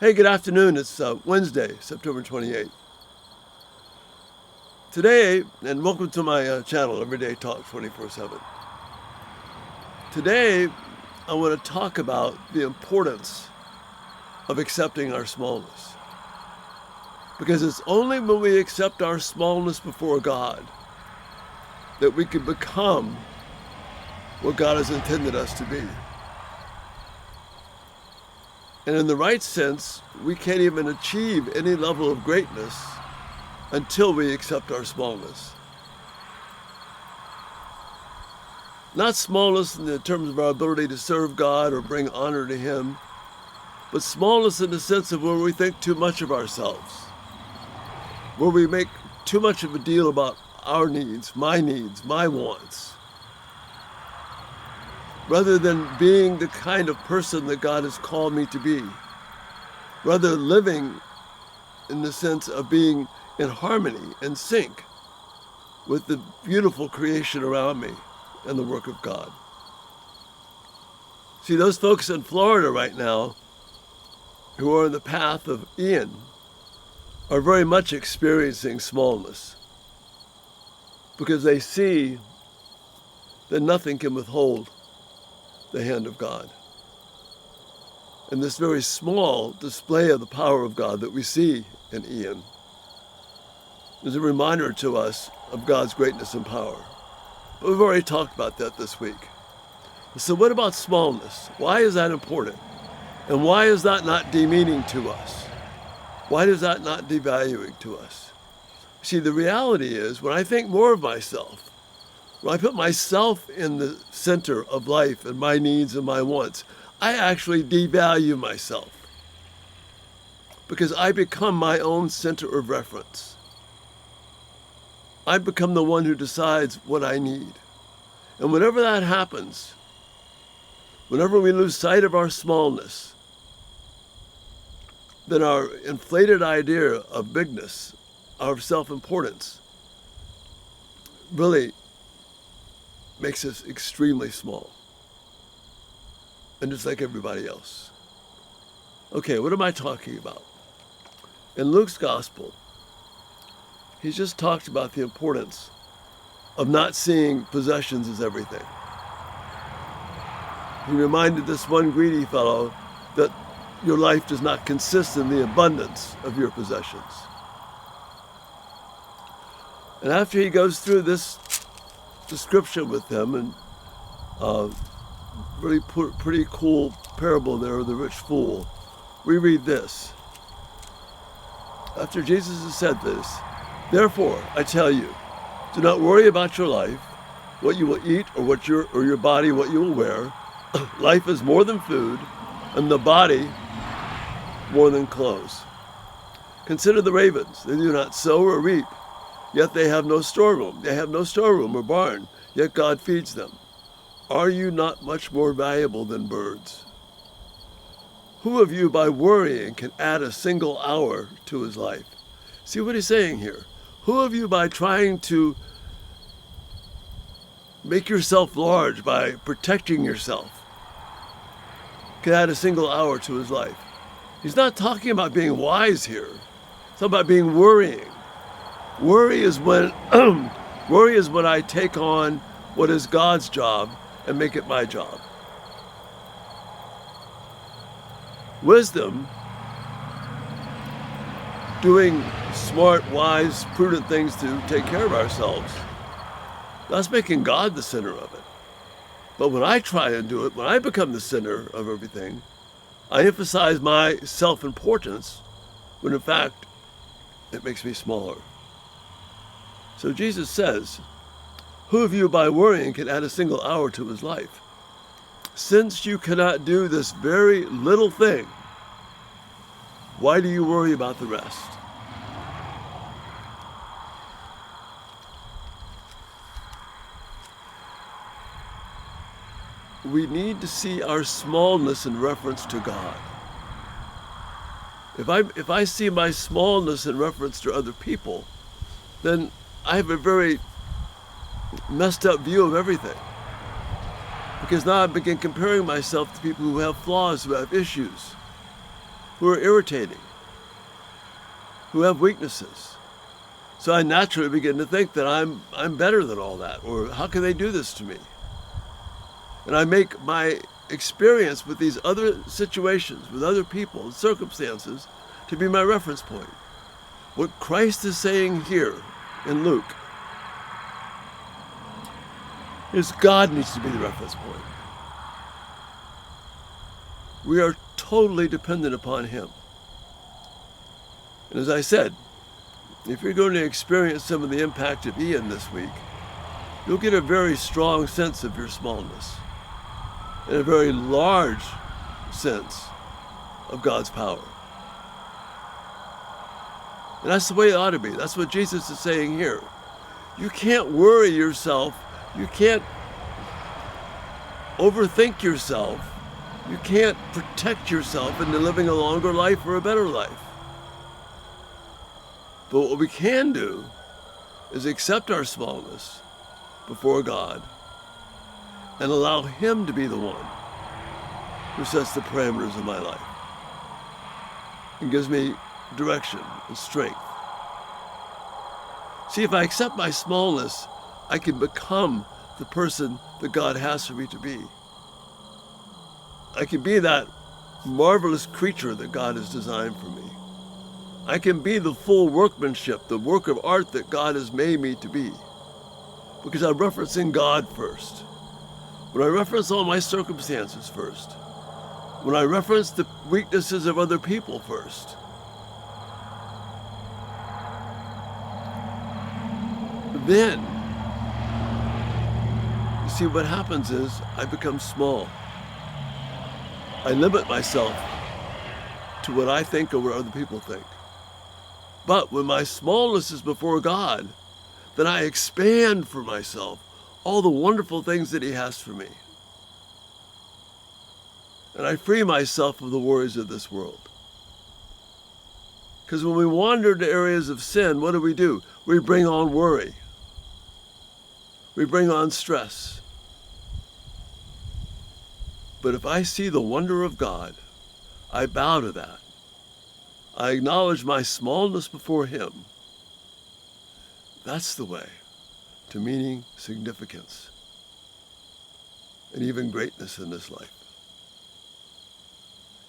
Hey, good afternoon. It's Wednesday, September 28th. Today, and welcome to my channel, Everyday Talk 24/7. Today, I want to talk about the importance of accepting our smallness. Because it's only when we accept our smallness before God that we can become what God has intended us to be. And in the right sense, we can't even achieve any level of greatness until we accept our smallness. Not smallness in the terms of our ability to serve God or bring honor to Him, but smallness in the sense of where we think too much of ourselves, where we make too much of a deal about our needs, my wants, rather than being the kind of person that God has called me to be, rather living in the sense of being in harmony and sync with the beautiful creation around me and the work of God. See, those folks in Florida right now who are in the path of Ian are very much experiencing smallness because they see that nothing can withhold the hand of God. And this very small display of the power of God that we see in Ian is a reminder to us of God's greatness and power. But we've already talked about that this week. So what about smallness? Why is that important? And why is that not demeaning to us? Why is that not devaluing to us? See, the reality is when I think more of myself, when I put myself in the center of life and my needs and my wants, I actually devalue myself because I become my own center of reference. I become the one who decides what I need. And whenever that happens, whenever we lose sight of our smallness, then our inflated idea of bigness, our self-importance, really makes us extremely small. And just like everybody else. Okay, what am I talking about? In Luke's gospel, he's just talked about the importance of not seeing possessions as everything. He reminded this one greedy fellow that your life does not consist in the abundance of your possessions. And after he goes through this description with them, and really pretty cool parable there of the rich fool, we read this. After Jesus has said this, therefore, I tell you, do not worry about your life, what you will eat, or your body, what you will wear. Life is more than food, and the body more than clothes. Consider the ravens. They do not sow or reap, yet they have no storeroom. They have no storeroom or barn, yet God feeds them. Are you not much more valuable than birds? Who of you, by worrying, can add a single hour to his life? See what he's saying here. Who of you, by trying to make yourself large, by protecting yourself, can add a single hour to his life? He's not talking about being wise here. It's talking about being worrying. Worry is when I take on what is God's job and make it my job. Wisdom, doing smart, wise, prudent things to take care of ourselves, that's making God the center of it. But when I try and do it, when I become the center of everything, I emphasize my self-importance when in fact it makes me smaller. So Jesus says, who of you by worrying can add a single hour to his life? Since you cannot do this very little thing, why do you worry about the rest? We need to see our smallness in reference to God. If I see my smallness in reference to other people, then I have a very messed up view of everything. Because now I begin comparing myself to people who have flaws, who have issues. who are irritating, who have weaknesses. So I naturally begin to think that I'm better than all that, or how can they do this to me? And I make my experience with these other situations, with other people and circumstances, to be my reference point. What Christ is saying here in Luke is God needs to be the reference point. We are totally dependent upon Him. And as I said, if you're going to experience some of the impact of Ian this week, you'll get a very strong sense of your smallness and a very large sense of God's power. And that's the way it ought to be. That's what Jesus is saying here. You can't worry yourself. You can't overthink yourself. You can't protect yourself into living a longer life or a better life. But what we can do is accept our smallness before God and allow Him to be the one who sets the parameters of my life and gives me direction and strength. See, if I accept my smallness, I can become the person that God has for me to be. I can be that marvelous creature that God has designed for me. I can be the full workmanship, the work of art that God has made me to be. Because I'm referencing God first. When I reference all my circumstances first. When I reference the weaknesses of other people first. Then, you see, what happens is I become small. I limit myself to what I think or what other people think. But when my smallness is before God, then I expand for myself all the wonderful things that He has for me. And I free myself of the worries of this world. Because when we wander to areas of sin, what do? We bring on worry. We bring on stress. But if I see the wonder of God, I bow to that. I acknowledge my smallness before Him. That's the way to meaning, significance, and even greatness in this life.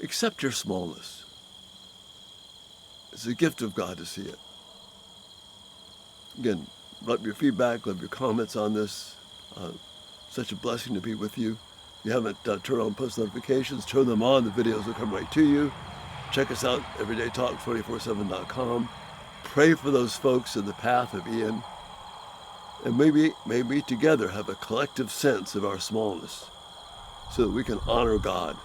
Accept your smallness. It's a gift of God to see it. Again, love your feedback, love your comments on this. Such a blessing to be with you. If you haven't turned on post notifications, turn them on. The videos will come right to you. Check us out, everydaytalk247.com. Pray for those folks in the path of Ian. And maybe together have a collective sense of our smallness so that we can honor God